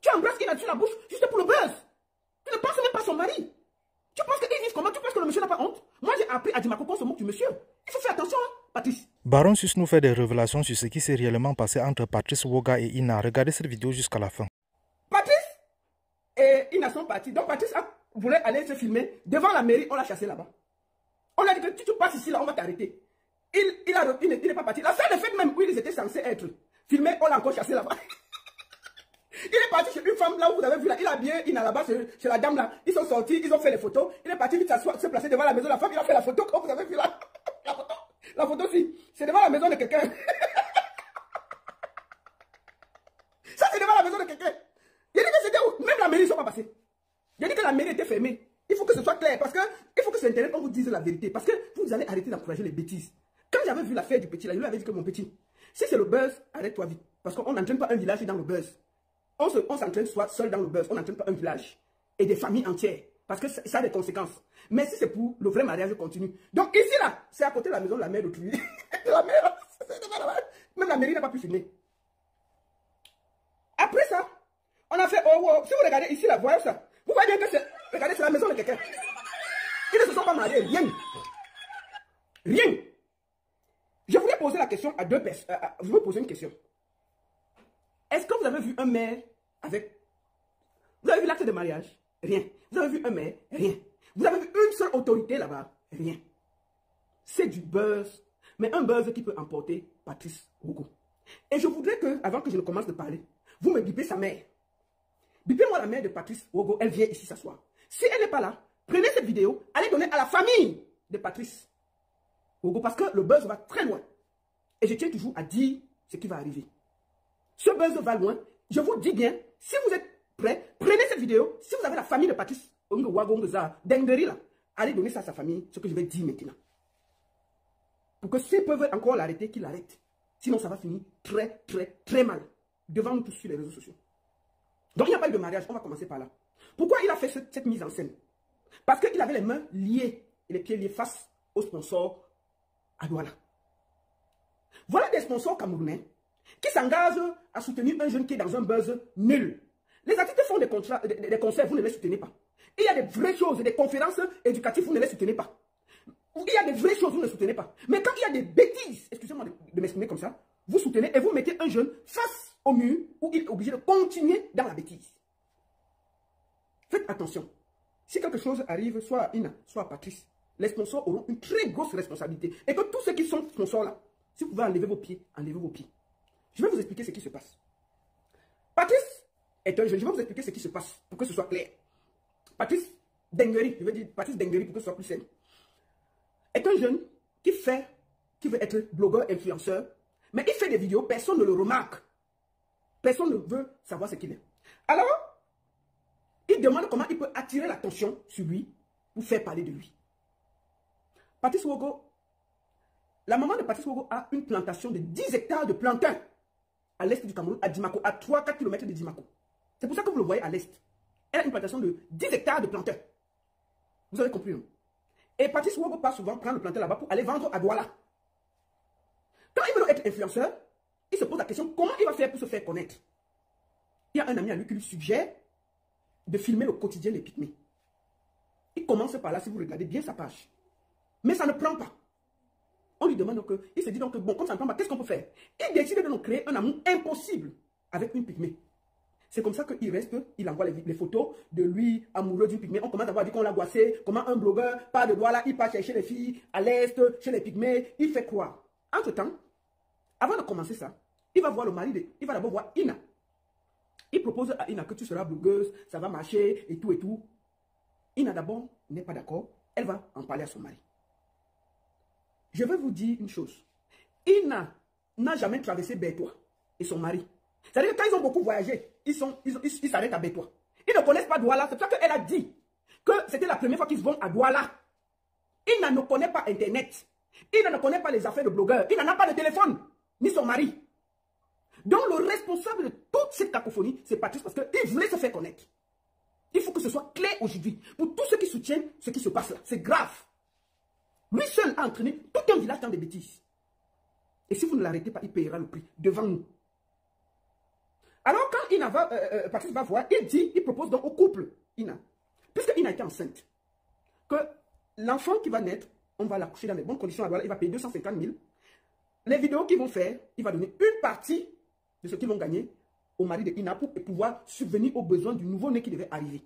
Tu embrasses Ina sur la bouche juste pour le buzz. Tu ne penses même pas à son mari. Tu penses qu'ils vivent comment? Tu penses que le monsieur n'a pas honte? Moi, j'ai appris à Dimako qu'on se moque du monsieur. Il faut faire attention, hein, Patrice. Baron Sus nous fait des révélations sur ce qui s'est réellement passé entre Patrice Woga et Ina. Regardez cette vidéo jusqu'à la fin. Patrice et Ina sont partis. Donc Patrice voulait aller se filmer devant la mairie. On l'a chassé là-bas. On a dit que si tu passes ici, là, on va t'arrêter. Il n'est pas parti. La salle de fête même où ils étaient censés être filmés, on l'a encore chassé là-bas. Il est parti chez une femme là où vous avez vu là. Il a bien Ina là-bas chez la dame là. Ils sont sortis, ils ont fait les photos. Il est parti vite se placer devant la maison. La femme, il a fait la photo comme vous avez vu là. La photo aussi. C'est devant la maison de quelqu'un. Ça, c'est devant la maison de quelqu'un. Il a dit que c'était où? Même la mairie, ils ne sont pas passés. Il a dit que la mairie était fermée. Il faut que ce soit clair. Parce que il faut que sur Internet, on vous dise la vérité. Parce que vous allez arrêter d'encourager les bêtises. Quand j'avais vu l'affaire du petit là, je lui avais dit que mon petit, si c'est le buzz, arrête-toi vite. Parce qu'on n'entraîne pas un village dans le buzz. On s'entraîne soit seul dans le buzz. On n'entraîne pas un village. Et des familles entières. Parce que ça a des conséquences. Mais si c'est pour le vrai mariage continue. Donc ici là, c'est à côté de la maison de la mère d'autrui. La mère, même la mairie n'a pas pu filmer. Après ça, on a fait, oh, si vous regardez ici là, voyez ça. Vous voyez que c'est, regardez, c'est la maison de quelqu'un. Ils ne se sont pas mariés, rien. Rien. Je voulais poser la question à deux personnes. Je vais poser une question. Est-ce que vous avez vu un maire avec... Vous avez vu l'acte de mariage? Rien. Vous avez vu un maire? Rien. Vous avez vu une seule autorité là-bas? Rien. C'est du buzz. Mais un buzz qui peut emporter Patrice Wogo. Et je voudrais que, avant que je ne commence de parler, vous me bipez sa mère. Bipez-moi la mère de Patrice Wogo. Elle vient ici s'asseoir. Si elle n'est pas là, prenez cette vidéo, allez donner à la famille de Patrice Wogo. Parce que le buzz va très loin. Et je tiens toujours à dire ce qui va arriver. Ce buzz va loin. Je vous dis bien, si vous êtes prêts, prenez cette vidéo. Si vous avez la famille de Patrice Wogo, Dengeri là, allez donner ça à sa famille, ce que je vais dire maintenant. Pour que s'ils peuvent encore l'arrêter, qu'ils l'arrêtent. Sinon, ça va finir très, très, très mal. Devant nous tous sur les réseaux sociaux. Donc, il n'y a pas eu de mariage. On va commencer par là. Pourquoi il a fait cette mise en scène? Parce qu'il avait les mains liées et les pieds liés face aux sponsors à Douala. Voilà des sponsors camerounais qui s'engagent à soutenir un jeune qui est dans un buzz nul. Les artistes font des concerts, vous ne les soutenez pas. Il y a des vraies choses, des conférences éducatives, vous ne les soutenez pas. Il y a des vraies choses, vous ne soutenez pas. Mais quand il y a des bêtises, excusez-moi de m'exprimer comme ça, vous soutenez et vous mettez un jeune face au mur où il est obligé de continuer dans la bêtise. Faites attention. Si quelque chose arrive, soit à Ina, soit à Patrice, les sponsors auront une très grosse responsabilité. Et que tous ceux qui sont sponsors là, si vous pouvez enlever vos pieds, enlevez vos pieds. Je vais vous expliquer ce qui se passe. Patrice est un jeune. Je vais vous expliquer ce qui se passe pour que ce soit clair. Patrice Dengeri, je vais dire Patrice Dengeri pour que ce soit plus simple, est un jeune qui veut être blogueur, influenceur, mais il fait des vidéos, personne ne le remarque. Personne ne veut savoir ce qu'il est. Alors, il demande comment il peut attirer l'attention sur lui pour faire parler de lui. Patrice Wogo, la maman de Patrice Wogo a une plantation de 10 hectares de plantains à l'est du Cameroun, à Dimako, à 3-4 km de Dimako. C'est pour ça que vous le voyez à l'est. Elle a une plantation de 10 hectares de plantains. Vous avez compris, non? Et Patrice Wogo part souvent prendre le plantain là-bas pour aller vendre à Douala. Quand il veut être influenceur, il se pose la question comment il va faire pour se faire connaître. Il y a un ami à lui qui lui suggère de filmer le quotidien des Pygmées. Il commence par là, si vous regardez bien sa page. Mais ça ne prend pas. On lui demande donc, il se dit donc, bon, comme ça ne prend pas, qu'est-ce qu'on peut faire? Il décide de nous créer un amour impossible avec une Pygmée. C'est comme ça qu'il reste, il envoie les photos de lui amoureux d'une Pygmée. On commence à voir qu'on l'a goissé, comment un blogueur part de Douala, il part chercher les filles à l'est, chez les Pygmées, il fait croire. Entre-temps, avant de commencer ça, il va voir le mari, il va d'abord voir Ina. Il propose à Ina que tu seras blogueuse, ça va marcher et tout et tout. Ina d'abord n'est pas d'accord, elle va en parler à son mari. Je vais vous dire une chose. Ina n'a jamais traversé Bertois et son mari. C'est-à-dire que quand ils ont beaucoup voyagé, ils s'arrêtent à Bertois. Ils ne connaissent pas Douala. C'est pour ça qu'elle a dit que c'était la première fois qu'ils vont à Douala. Ina ne connaît pas Internet. Ina ne connaît pas les affaires de blogueurs. Ina n'a pas de téléphone, ni son mari. Donc le responsable de toute cette cacophonie, c'est Patrice, parce qu'il voulait se faire connaître. Il faut que ce soit clair aujourd'hui. Pour tous ceux qui soutiennent ce qui se passe là, c'est grave. Lui seul a entraîné tout un village dans des bêtises. Et si vous ne l'arrêtez pas, il payera le prix devant nous. Alors, quand Ina va, Patrice va voir, il propose donc au couple, Ina, puisque Ina était enceinte, que l'enfant qui va naître, on va l'accoucher dans les bonnes conditions à Douala, il va payer 250 000. Les vidéos qu'ils vont faire, il va donner une partie de ce qu'ils vont gagner au mari de Ina pour pouvoir subvenir aux besoins du nouveau-né qui devait arriver.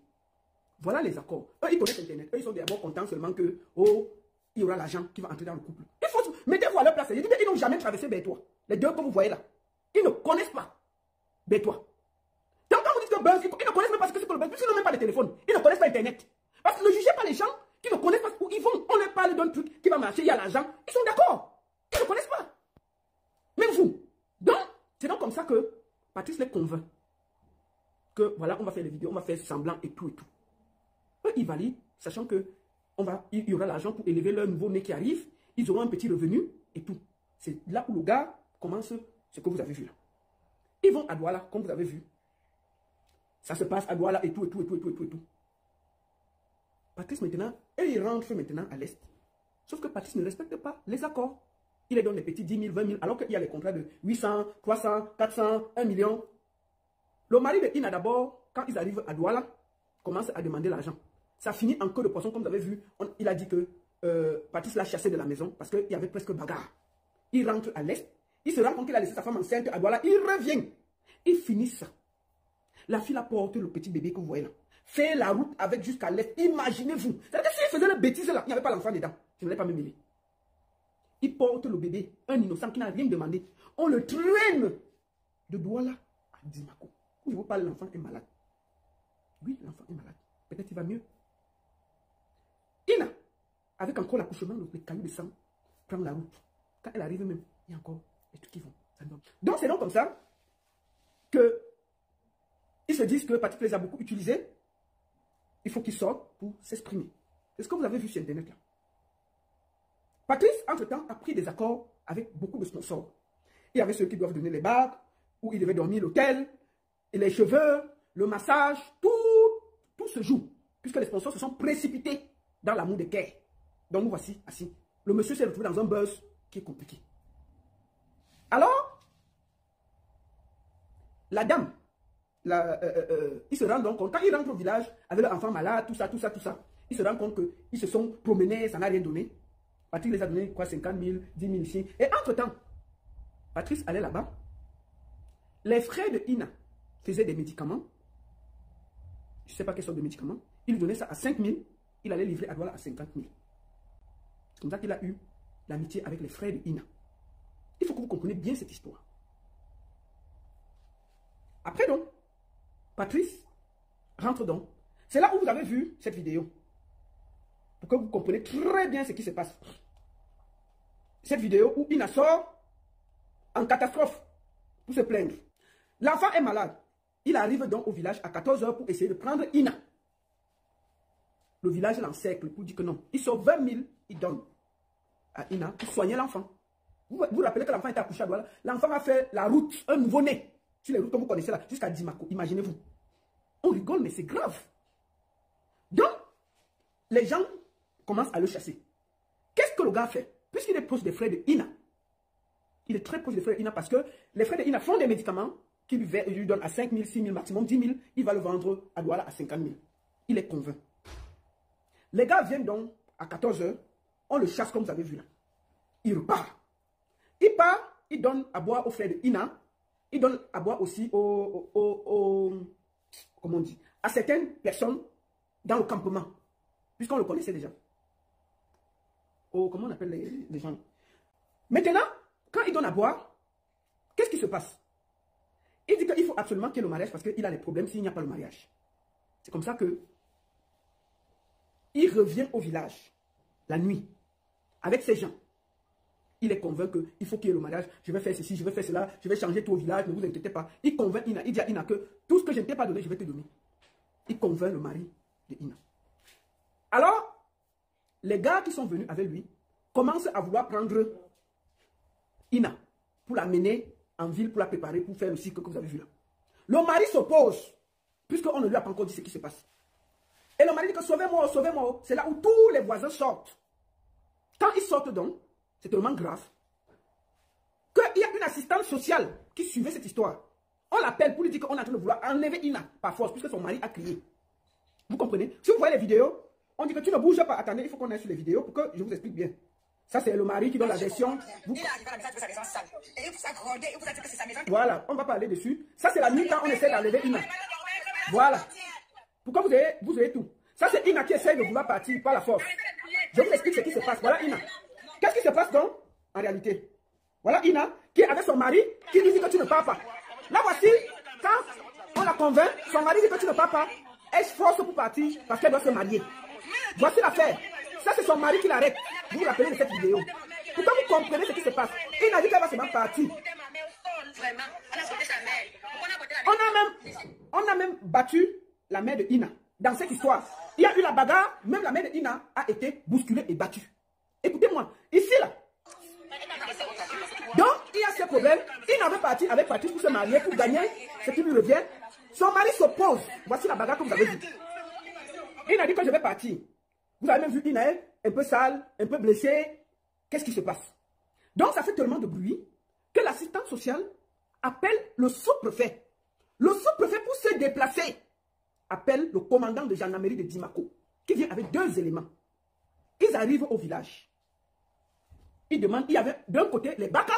Voilà les accords. Eux, ils connaissent Internet. Eux, ils sont d'abord contents seulement que, oh, il y aura l'argent qui va entrer dans le couple. Il faut, mettez-vous à leur place. Ils n'ont jamais traversé Bétois. Les deux que vous voyez là. Ils ne connaissent pas Bétois. Tant que vous dites que buzz, ils ne connaissent même pas ce que c'est que le buzz, puisqu'ils n'ont même pas de téléphone. Ils ne connaissent pas Internet. Parce que ne jugez pas les gens qui ne connaissent pas où ils vont. On leur parle d'un truc qui va marcher, il y a l'argent. Ils sont d'accord. Ils ne connaissent pas. Même vous. Donc, c'est donc comme ça que Patrice les convainc. Que voilà, on va faire les vidéos, on va faire semblant et tout et tout. Eux, ils valident, sachant que il y aura l'argent pour élever leur nouveau-né qui arrive. Ils auront un petit revenu et tout. C'est là où le gars commence ce que vous avez vu là. Ils vont à Douala, comme vous avez vu. Ça se passe à Douala et tout, et tout, et tout, et tout, et tout, et tout. Patrice maintenant, il rentre maintenant à l'Est. Sauf que Patrice ne respecte pas les accords. Il leur donne des petits 10 000, 20 000, alors qu'il y a les contrats de 800, 300, 400, 1 million. Le mari de Ina d'abord, quand ils arrivent à Douala, commence à demander l'argent. Ça finit en queue de poisson, comme vous avez vu. Il a dit que Patrice l'a chassé de la maison parce qu'il y avait presque bagarre. Il rentre à l'Est. Il se rend compte qu'il a laissé sa femme enceinte à Douala. Il revient. Ils finissent ça. La fille apporte le petit bébé que vous voyez là. Fait la route avec jusqu'à l'Est. Imaginez-vous. C'est-à-dire que s'il faisait la bêtise là, il n'y avait pas l'enfant dedans. Je ne l'ai pas me mêler. Il porte le bébé, un innocent qui n'a rien demandé. On le traîne de Douala à Dimako. Où je vous parle, l'enfant est malade. Oui, l'enfant est malade. Peut-être il va mieux. Ina, avec encore l'accouchement, le caillou de sang, prend la route. Quand elle arrive même, il y a encore des trucs qui vont. Donc c'est donc comme ça que ils se disent que Patrick les a beaucoup utilisés. Il faut qu'ils sortent pour s'exprimer. C'est ce que vous avez vu sur Internet là. Patrice, entre-temps, a pris des accords avec beaucoup de sponsors. Il y avait ceux qui doivent donner les bagues, où il devait dormir l'hôtel, et les cheveux, le massage, tout se joue. Puisque les sponsors se sont précipités dans l'amour de Kay. Donc nous voici assis. Le monsieur s'est retrouvé dans un buzz qui est compliqué. Alors, la dame, il se rend donc compte, quand il rentre au village avec leur enfant malade, tout ça, il se rend compte qu'ils se sont promenés, ça n'a rien donné. Patrice les a donné quoi, 50 000, 10 000 ici. Et entre-temps, Patrice allait là-bas. Les frères de Ina faisaient des médicaments. Je ne sais pas quelle sorte de médicaments. Il lui donnait ça à 5 000. Il allait livrer à Douala à 50 000. C'est comme ça qu'il a eu l'amitié avec les frères de Ina. Il faut que vous compreniez bien cette histoire. Après donc, Patrice rentre donc. C'est là où vous avez vu cette vidéo. Pour que vous compreniez très bien ce qui se passe. Cette vidéo où Ina sort en catastrophe pour se plaindre. L'enfant est malade. Il arrive donc au village à 14 h pour essayer de prendre Ina. Le village l'encercle pour dire que non. Il sort 20 000, il donne à Ina pour soigner l'enfant. Vous vous rappelez que l'enfant était accouché à Douala. L'enfant a fait la route, un nouveau-né, sur les routes que vous connaissez là, jusqu'à Dimako. Imaginez-vous. On rigole, mais c'est grave. Donc, les gens commencent à le chasser. Qu'est-ce que le gars fait? Puisqu'il est proche des frères de Ina. Il est très proche des frères de Ina parce que les frères de Ina font des médicaments qui lui donnent à 5 000, 6 000, maximum 10 000. Il va le vendre à Douala à 50 000. Il est convaincu. Les gars viennent donc à 14 h. On le chasse comme vous avez vu là. Il repart. Il part, il donne à boire aux frères de Ina. Il donne à boire aussi comment on dit, à certaines personnes dans le campement. Puisqu'on le connaissait déjà. Comment on appelle les gens? Maintenant, quand il donne à boire, qu'est-ce qui se passe? Il dit qu'il faut absolument qu'il y ait le mariage parce qu'il a des problèmes s'il n'y a pas le mariage. C'est comme ça que il revient au village la nuit avec ces gens. Il est convaincu qu'il faut qu'il y ait le mariage. Je vais faire ceci, je vais faire cela, je vais changer tout au village, ne vous inquiétez pas. Il convainc Ina, il dit à Ina que tout ce que je ne t'ai pas donné, je vais te donner. Il convainc le mari de Ina. Alors, les gars qui sont venus avec lui commencent à vouloir prendre Ina pour la mener en ville, pour la préparer, pour faire le cycle que vous avez vu là. Le mari s'oppose, puisqu'on ne lui a pas encore dit ce qui se passe. Et le mari dit que sauvez-moi, sauvez-moi. C'est là où tous les voisins sortent. Quand ils sortent donc, c'est tellement grave qu'il y a une assistante sociale qui suivait cette histoire. On l'appelle pour lui dire qu'on est en train de vouloir enlever Ina par force, puisque son mari a crié. Vous comprenez? Si vous voyez les vidéos, on dit que tu ne bouges pas. Attendez, il faut qu'on aille sur les vidéos pour que je vous explique bien. Ça, c'est le mari qui donne la version. Voilà, on va parler dessus. Ça, c'est la nuit quand on essaie d'enlever Ina. Voilà. Pourquoi vous avez tout? Ça, c'est Ina qui essaie de vouloir partir par la force. Je vous explique ce qui se passe. Voilà Ina. Qu'est-ce qui se passe donc en réalité? Voilà Ina qui est avec son mari qui lui dit que tu ne pars pas. Là, voici, quand on la convainc, son mari dit que tu ne pars pas. Elle se force pour partir parce qu'elle doit se marier. Voici l'affaire. Ça, c'est son mari qui l'arrête. Vous vous rappelez de cette vidéo. Pourquoi vous comprenez ce qui se passe? Ina dit qu'elle va seulement partir. On a même battu la mère de Ina. Dans cette histoire, il y a eu la bagarre, même la mère de Ina a été bousculée et battue. Écoutez-moi, ici là. Donc, il y a ce problème. Ina veut partir avec Patrice pour se marier, pour gagner ce qui lui revient. Son mari s'oppose. Voici la bagarre que vous avez vue. Ina dit que je vais partir. Vous avez même vu Ina un peu sale, un peu blessée. Qu'est-ce qui se passe? Donc, ça fait tellement de bruit que l'assistant social appelle le sous-préfet. Le sous-préfet, pour se déplacer, appelle le commandant de gendarmerie de Dimako, qui vient avec 2 éléments. Ils arrivent au village. Ils demandent, il y avait d'un côté les Baka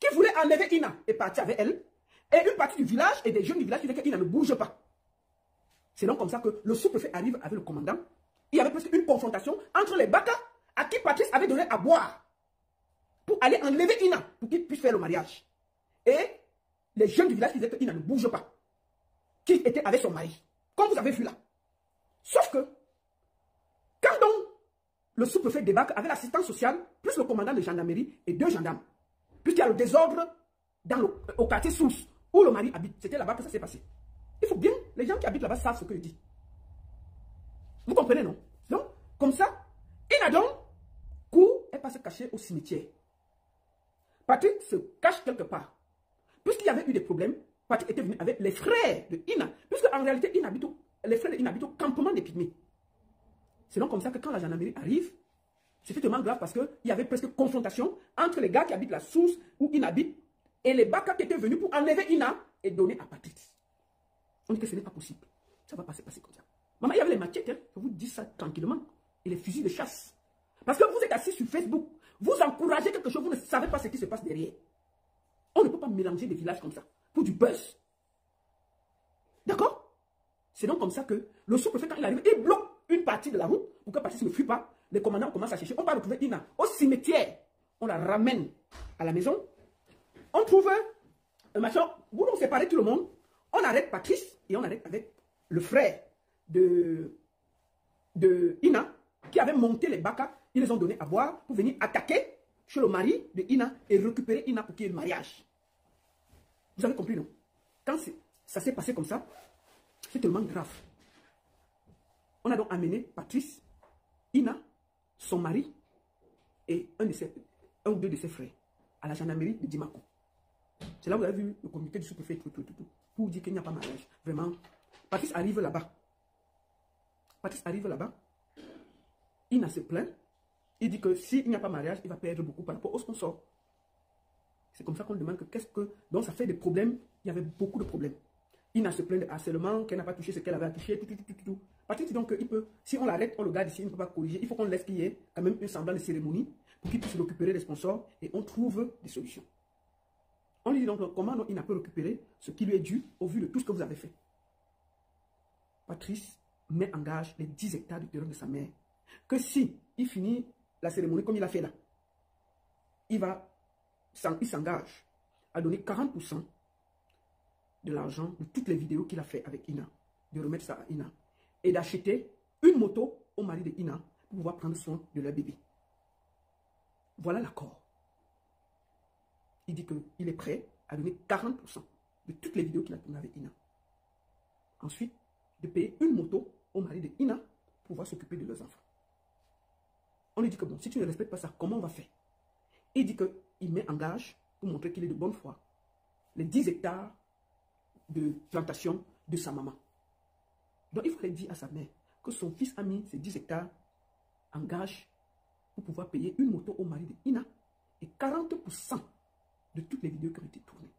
qui voulaient enlever Ina et partir avec elle. Et une partie du village et des jeunes du village qui disaient qu'Ina ne bouge pas. C'est donc comme ça que le sous-préfet arrive avec le commandant. Il y avait presque une confrontation entre les Baka à qui Patrice avait donné à boire pour aller enlever Ina pour qu'il puisse faire le mariage. Et les jeunes du village qui disaient qu'Ina ne bouge pas, qui était avec son mari. Comme vous avez vu là. Sauf que, quand donc le sous-préfet débarque avec l'assistant social, plus le commandant de gendarmerie et 2 gendarmes, puisqu'il y a le désordre au quartier Source, où le mari habite. C'était là-bas que ça s'est passé. Il faut bien, les gens qui habitent là-bas savent ce que je dis. Vous comprenez, non? Donc, comme ça, Ina donc court, elle va se cacher au cimetière. Patrick se cache quelque part. Puisqu'il y avait eu des problèmes, Patrick était venu avec les frères de Ina. Puisque en réalité, les frères de Ina habitent au campement des Pygmées. C'est donc comme ça que quand la gendarmerie arrive, c'était tellement grave parce qu'il y avait presque confrontation entre les gars qui habitent la source où Ina habite et les Baka qui étaient venus pour enlever Ina et donner à Patrick. On dit que ce n'est pas possible. Ça va pas se passer comme ça. Maman, il y avait les machettes, hein, je vous dis ça tranquillement. Et les fusils de chasse. Parce que vous êtes assis sur Facebook, vous encouragez quelque chose, vous ne savez pas ce qui se passe derrière. On ne peut pas mélanger des villages comme ça, pour du buzz. D'accord? C'est donc comme ça que le sous-préfet, quand il arrive, il bloque une partie de la route pour que Patrice ne fuit pas. Les commandants commencent à chercher. On va retrouver Ina au cimetière. On la ramène à la maison. On trouve un machin. Vous nous séparez tout le monde. On arrête Patrice et on arrête avec le frère de Ina qui avait monté les Baka. Ils les ont donné à boire pour venir attaquer chez le mari de Ina et récupérer Ina pour qu'il y ait le mariage. Vous avez compris, non? Quand ça s'est passé comme ça, c'est tellement grave. On a donc amené Patrice, Ina, son mari et un ou deux de ses frères à la gendarmerie de Dimako. C'est là où vous avez vu le communiqué du sous-préfet pour dire qu'il n'y a pas mariage. Vraiment, Patrice arrive là-bas. Ina se plaint. Il dit que s'il n'y a pas mariage, il va perdre beaucoup par rapport au sponsor. C'est comme ça qu'on demande que qu'est-ce que... Donc ça fait des problèmes. Il y avait beaucoup de problèmes. Ina se plaint de harcèlement, qu'elle n'a pas touché ce qu'elle avait touché, tout. Patrice dit donc qu'il peut, si on l'arrête, on le garde ici, il ne peut pas corriger. Il faut qu'on laisse qu'il y ait quand même un semblant de cérémonie pour qu'il puisse récupérer les sponsors et on trouve des solutions. On lui dit donc comment Ina peut récupérer ce qui lui est dû au vu de tout ce que vous avez fait. Patrice met en gage les 10 hectares du terrain de sa mère. Que si il finit la cérémonie comme il a fait là, il s'engage à donner 40% de l'argent de toutes les vidéos qu'il a fait avec Ina, de remettre ça à Ina, et d'acheter une moto au mari de Ina pour pouvoir prendre soin de leur bébé. Voilà l'accord. Il dit qu'il est prêt à donner 40% de toutes les vidéos qu'il a tournées avec Ina. Ensuite, de payer une moto au mari de Ina pour pouvoir s'occuper de leurs enfants. On lui dit que bon, si tu ne respectes pas ça, comment on va faire? Il dit qu'il met en gage, pour montrer qu'il est de bonne foi, les 10 hectares de plantation de sa maman. Donc il fallait dire à sa mère que son fils a mis ces 10 hectares en gage pour pouvoir payer une moto au mari de Ina et 40% de toutes les vidéos qui ont été tournées.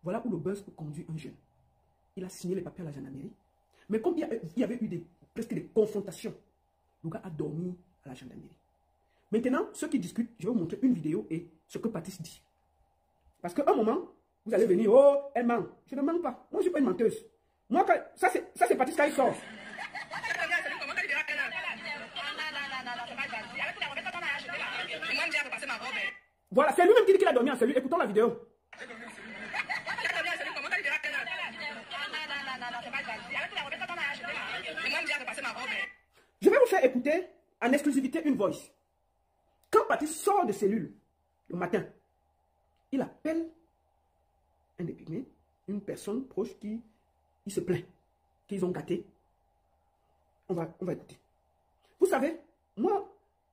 Voilà où le buzz conduit un jeune. Il a signé les papiers à la gendarmerie. Mais comme il y avait eu presque des confrontations, le gars a dormi à la gendarmerie. Maintenant, ceux qui discutent, je vais vous montrer une vidéo et ce que Patrice dit. Parce qu'à un moment, vous allez venir, oh, elle ment. Je ne mens pas. Moi, je ne suis pas une menteuse. Moi, ça c'est Patrice quand il sort. Voilà, c'est lui-même qui dit qu'il a dormi en cellule. Écoutons la vidéo. Je vais vous faire écouter en exclusivité une voice. Quand Patrice sort de cellule le matin, il appelle un député, une personne proche qui se plaint, qu'ils ont gâté. On va écouter. Vous savez, moi,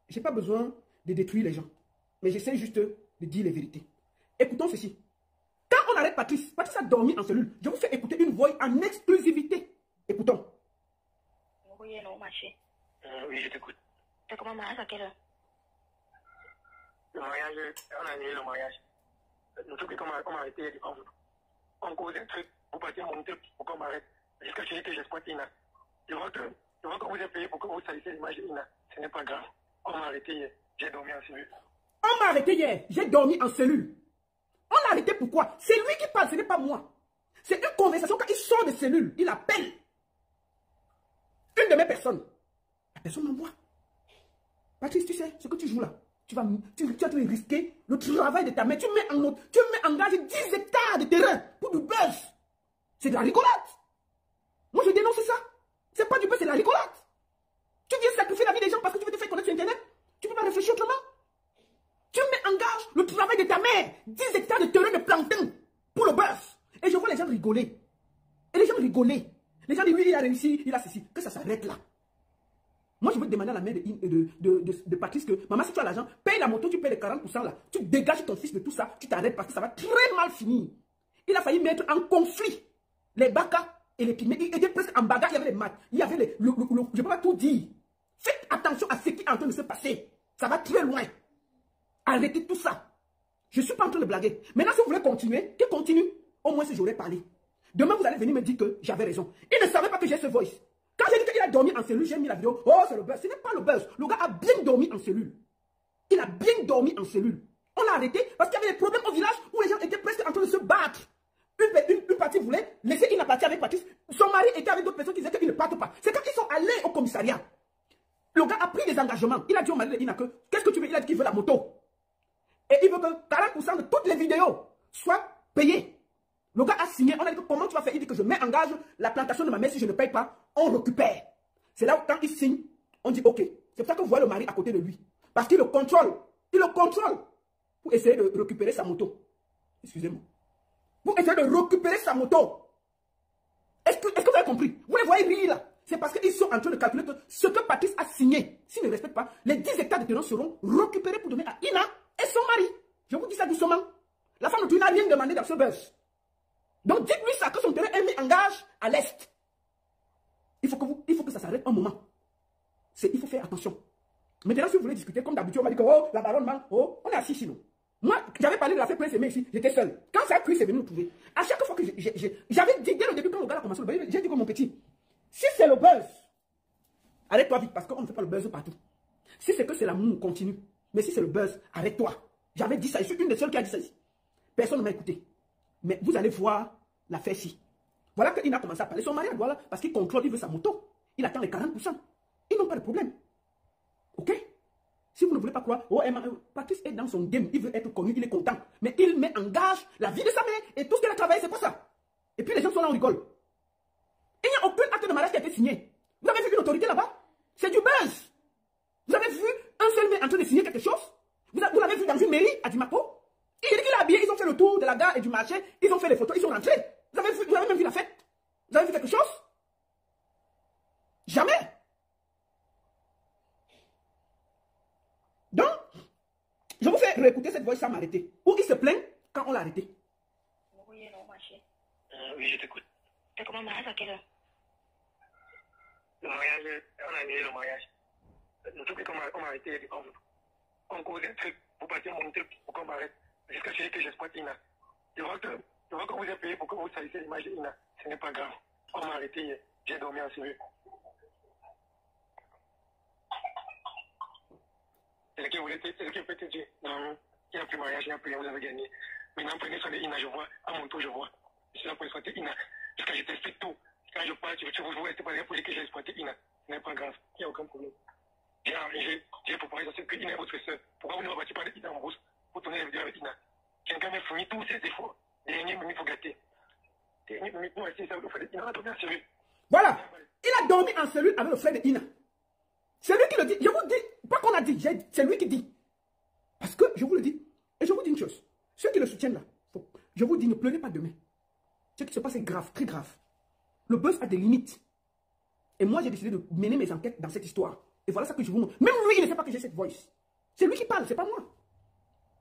je n'ai pas besoin de détruire les gens, mais j'essaie juste de dire les vérités. Écoutons ceci. Quand on arrête Patrice, Patrice a dormi en cellule. Je vous fais écouter une voix en exclusivité. Écoutons. Oui, non, marché. Oui, je t'écoute. T'as comment mariage à quelle heure? Le mariage, on a annulé le mariage. Le truc est qu'on m'a arrêté, il y a on cause un truc, vous partez monter pour qu'on m'arrête. Jusqu'à ce que j'exploite Ina. Je vois que vous avez payé pour que vous salissez l'image d'Ina. Ce n'est pas grave. On m'a arrêté hier, j'ai dormi en cellule. On m'a arrêté hier, j'ai dormi en cellule. On l'a arrêté pourquoi? C'est lui qui parle, ce n'est pas moi. C'est une conversation quand il sort de cellule, il appelle une de mes personnes. La personne m'envoie. Patrice, tu sais, ce que tu joues là, tu es en train de risquer le travail de ta mère. Tu mets en gage 10 hectares de terrain pour du buzz. C'est de la rigolade. Moi, je dénonce ça. C'est pas du buzz, c'est de la rigolade. Tu viens sacrifier la vie des gens parce que tu veux te faire connaître sur Internet. Tu peux pas réfléchir autrement. Tu mets en gage le travail de ta mère. 10 hectares de terrain de plantain pour le buzz. Et je vois les gens rigoler. Et les gens rigolaient. Les gens disent oui, il a réussi, il a ceci. Que ça s'arrête là. Moi, je veux demander à la mère de Patrice que, maman, si tu as l'argent, paye la moto, tu payes les 40% là. Tu dégages ton fils de tout ça, tu t'arrêtes parce que ça va très mal finir. Il a failli mettre en conflit les Baka et les Pygmées. Il était presque en bagarre, il y avait les maths, il y avait je ne peux pas tout dire. Faites attention à ce qui est en train de se passer. Ça va très loin. Arrêtez tout ça. Je ne suis pas en train de blaguer. Maintenant, si vous voulez continuer, qu'il continue. Au moins, si j'aurais parlé. Demain, vous allez venir me dire que j'avais raison. Il ne savait pas que j'ai ce voice. Quand j'ai dit qu'il a dormi en cellule, j'ai mis la vidéo. Oh, c'est le buzz. Ce n'est pas le buzz. Le gars a bien dormi en cellule. Il a bien dormi en cellule. On l'a arrêté parce qu'il y avait des problèmes au village où les gens étaient presque en train de se battre. Une partie voulait laisser Ina partir avec Patrice. Son mari était avec d'autres personnes qui disaient qu'ils ne partent pas. C'est quand ils sont allés au commissariat. Le gars a pris des engagements. Il a dit au mari de Ina que, qu'est-ce que tu veux? Il a dit qu'il veut la moto. Et il veut que 40% de toutes les vidéos soient payées. Le gars a signé, on a dit que comment tu vas faire? Il dit que je mets en gage la plantation de ma mère, si je ne paye pas, on récupère. C'est là où quand il signe, on dit ok. C'est pour ça que vous voyez le mari à côté de lui. Parce qu'il le contrôle. Il le contrôle pour essayer de récupérer sa moto. Excusez-moi. Pour essayer de récupérer sa moto. Est-ce que vous avez compris? Vous les voyez rire là. C'est parce qu'ils sont en train de calculer que ce que Patrice a signé, s'il ne respecte pas, les 10 hectares de terrain seront récupérés pour donner à Ina et son mari. Je vous dis ça doucement. La femme de Ina n'a rien demandé dans ce buzz. Donc dites-lui ça, que son terrain est mis en gage à l'est. Il faut que ça s'arrête un moment. Il faut faire attention. Maintenant, si vous voulez discuter, comme d'habitude, on m'a dit que oh, la baronne ment, oh, on est assis ici, nous. Moi, j'avais parlé de l'affaire Prince Aimé ici, j'étais seul. Quand ça a pris, c'est venu nous trouver. À chaque fois que j'avais dit, dès le début, quand le gars a commencé le buzz, j'ai dit que mon petit, si c'est le buzz, arrête-toi vite, parce qu'on ne fait pas le buzz partout. Si c'est que c'est l'amour, continue. Mais si c'est le buzz, arrête-toi. J'avais dit ça, je suis une des seules qui a dit ça ici. Personne ne m'a écouté. Mais vous allez voir l'affaire ci. Voilà qu'il a commencé à parler. Son mari, voilà, parce qu'il contrôle, il veut sa moto. Il attend les 40%. Ils n'ont pas de problème. Ok? Si vous ne voulez pas croire, oh, Patrice est dans son game, il veut être connu, il est content. Mais il met en gage la vie de sa mère et tout ce qu'elle a travaillé, c'est quoi ça? Et puis les gens sont là, on rigole. Il n'y a aucun acte de mariage qui a été signé. Vous avez vu une autorité là-bas? C'est du buzz. Vous avez vu un seul mec en train de signer quelque chose? Vous l'avez vu dans une mairie à Dimako? Il dit qu'il est habillé, ils ont fait le tour de la gare et du marché, ils ont fait des photos, ils sont rentrés. Vous avez même vu la fête? Vous avez vu quelque chose? Jamais. Donc, je vous fais réécouter cette voix sans m'arrêter. Où il se plaint quand on l'a arrêté. Oui, non, marché. Oui, je t'écoute. T'as comment mariage à quelle heure? Le mariage, on a annulé le mariage. Le truc est qu'on m'a arrêté, il y a on cause un truc, vous partez monter pour qu'on m'arrête. Jusqu'à ce que j'exploite Ina. Je vois que Je vois que vous êtes payé pour que vous salissez l'image de Ina. Ce n'est pas grave. On m'a arrêté hier. J'ai dormi en sérieux. C'est ce qui peut te dire. Non, il n'y a plus mariage, il n'y a plus rien, vous avez gagné. Maintenant, prenez soin de Ina, je vois. À mon tour, je vois. Je suis là pour exploiter Ina. Jusqu'à je t'explique tout. Quand je parle, vous restez pas là pour dire que j'ai exploité Ina. Ce n'est pas grave. Il n'y a aucun problème. J'ai arrangé, j'ai proposé à ce que Ina est votre soeur. Pourquoi vous ne rebattez pas de Ina en rousse pour tourner la vidéo avec Ina? Quelqu'un m'a fourni tous ses efforts. Dernier minute, il faut gâter. Dernier minute, nous, essayez ça avec le frère de Ina. On a tourné en sérieux. Voilà. Il a dormi en cellule avec le frère de Ina. C'est lui qui le dit. Je vous dis, pas qu'on a dit, c'est lui qui dit. Parce que, je vous le dis, et je vous dis une chose. Ceux qui le soutiennent là, je vous dis, ne pleurez pas demain. Ce qui se passe est grave, très grave. Le buzz a des limites. Et moi, j'ai décidé de mener mes enquêtes dans cette histoire. Et voilà ce que je vous montre. Même lui, il ne sait pas que j'ai cette voice. C'est lui qui parle, c'est pas moi.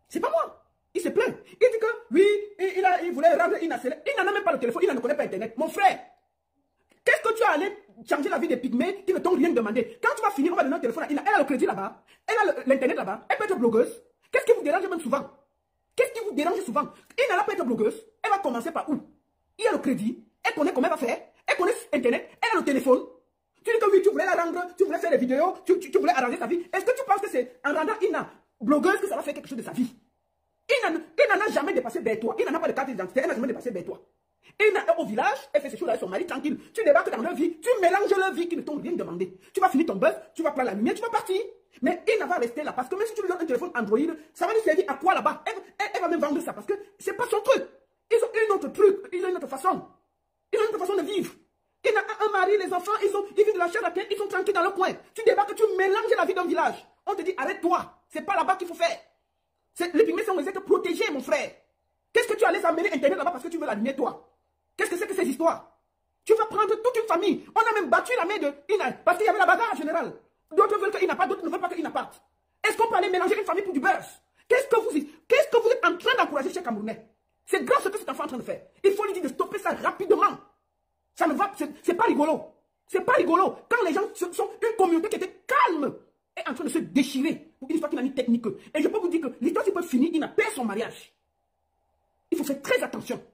C'est pas moi. Il se plaint. Il dit que, oui, il voulait rendre Ina célèbre. Il n'en a même pas le téléphone, il ne connaît pas Internet. Mon frère, qu'est-ce que tu as allé changer la vie des pygmées qui ne t'ont rien demandé? Quand tu vas finir, on va donner un téléphone à Ina. Elle a le crédit là-bas. Elle a l'Internet là-bas. Elle peut être blogueuse. Qu'est-ce qui vous dérange même souvent? Qu'est-ce qui vous dérange souvent? Ina peut être blogueuse. Elle va commencer par où? Il a le crédit. Elle connaît comment elle va faire. Elle connaît Internet. Elle a le téléphone. Tu dis que oui, tu voulais la rendre, tu voulais faire des vidéos, tu voulais arranger sa vie. Est-ce que tu penses que c'est en rendant Ina blogueuse que ça va faire quelque chose de sa vie? Ina n'a jamais dépassé Bertois. Ina n'a pas de carte d'identité, elle n'a jamais dépassé Bertois. Ina est au village, elle fait ses choses avec son mari tranquille. Tu débarques dans leur vie, tu mélanges leur vie qui ne t'ont rien demandé. Tu vas finir ton buzz, tu vas prendre la lumière, tu vas partir. Mais Ina va rester là parce que même si tu lui donnes un téléphone Android, ça va lui servir à quoi là-bas? Elle va même vendre ça parce que c'est pas son truc. Ils ont une autre truc, ils ont une autre façon. Ils ont une autre façon de vivre. Ina a un mari, les enfants, ils vivent de la chair à terre, ils sont tranquilles dans leur coin. Tu débarques, tu mélanges la vie d'un village. On te dit arrête-toi, c'est pas là-bas qu'il faut faire. Les pygmées sont les êtres protégés, mon frère. Qu'est-ce que tu allais amener Internet là-bas parce que tu veux l'allumer, toi? Qu'est-ce que c'est que ces histoires? Tu vas prendre toute une famille. On a même battu la main de Ina parce qu'il y avait la bagarre en général. D'autres veulent qu'il n'a pas, d'autres ne veulent pas qu'il n'a parte. Est-ce qu'on peut aller mélanger une famille pour du buzz? Qu'est-ce que vous êtes en train d'encourager chez Camerounais? C'est grave ce que cet enfant est en train de faire. Il faut lui dire de stopper ça rapidement. Ça ne va, c'est pas rigolo. C'est pas rigolo. Quand les gens sont une communauté qui était calme est en train de se déchirer pour une histoire qui n'a ni technique. Et je peux vous dire que l'histoire qui peut finir, il n'a pas son mariage. Il faut faire très attention.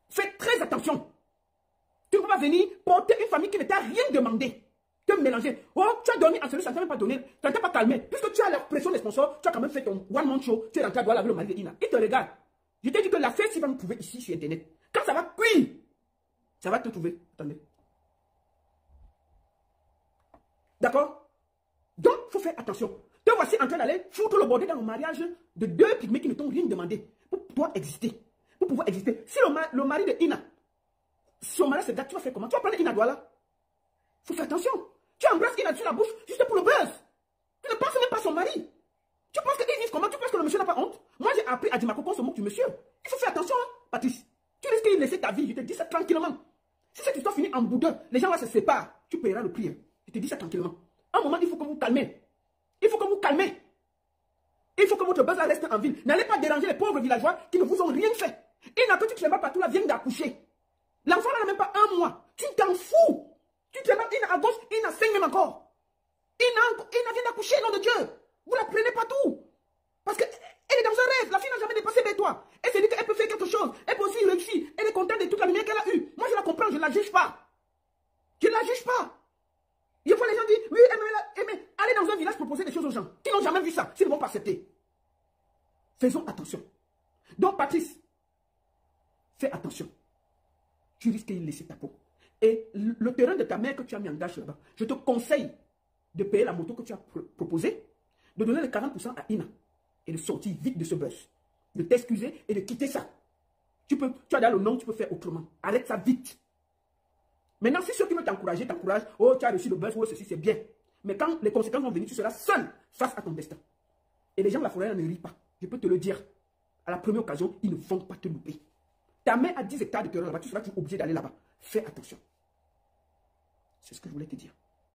Faites très attention. Tu ne peux pas venir porter une famille qui ne t'a rien demandé. Te mélanger. Oh, tu as dormi en celui, ça ne t'a même pas donné. Ça ne t'a pas calmé. Puisque tu as la pression des sponsors, tu as quand même fait ton one-man show. Tu es rentré à Douala avec le mari de Ina. Il te regarde. Je t'ai dit que la fête, si va me trouver ici sur Internet. Quand ça va cuire, ça va te trouver. Attendez. D'accord? Donc, il faut faire attention. Te voici en train d'aller foutre le bordel dans le mariage de deux pygmées qui ne t'ont rien demandé. Pour pouvoir exister. Pour pouvoir exister. Si le mari de Ina, son mariage se date, tu vas faire comment? Tu vas prendre Ina Douala. Il faut faire attention. Tu embrasses Ina sur la bouche juste pour le buzz. Tu ne penses même pas à son mari. Tu penses qu'ils vivent comment? Tu penses que le monsieur n'a pas honte? Moi, j'ai appris à Dimako qu'on se moque du monsieur. Il faut faire attention, hein, Patrice. Tu risques de laisser ta vie. Je te dis ça tranquillement. Si cette histoire finit en boudin, les gens là se séparent. Tu paieras le prix. Hein. Je te dis ça tranquillement. À un moment, il faut que vous calmez. Il faut que vous calmez. Il faut que votre buzz reste en ville. N'allez pas déranger les pauvres villageois qui ne vous ont rien fait. Ina, que tu te lèves partout là, vient d'accoucher. L'enfant n'a même pas un mois. Tu t'en fous. Tu te lèves, Ina à gauche, Ina 5 même encore. Ina vient d'accoucher, nom de Dieu. Vous la prenez partout. Parce qu'elle est dans un rêve. La fille n'a jamais dépassé vers toi. Elle se dit qu'elle peut faire quelque chose. Elle peut aussi réussir. Elle est contente de toute la lumière qu'elle a eue. Moi, je la comprends, je ne la juge pas. Je ne la juge pas. Il faut les gens dire, oui, aimez, allez dans un village proposer des choses aux gens qui n'ont jamais vu ça, s'ils ne vont pas accepter. Faisons attention. Donc, Patrice, fais attention. Tu risques de laisser ta peau. Et le terrain de ta mère que tu as mis en gage là-bas, je te conseille de payer la moto que tu as proposée, de donner les 40% à Ina et de sortir vite de ce buzz. De t'excuser et de quitter ça. Tu as dans le nom, tu peux faire autrement. Arrête ça vite. Maintenant, si ceux qui veulent t'encourager, t'encouragent, oh, tu as reçu le buzz, oh, ceci, c'est bien. Mais quand les conséquences vont venir, tu seras seul face à ton destin. Et les gens de la forêt ne rient pas. Je peux te le dire. À la première occasion, ils ne vont pas te louper. Ta mère a 10 hectares de terrain là-bas, tu seras obligé d'aller là-bas. Fais attention. C'est ce que je voulais te dire.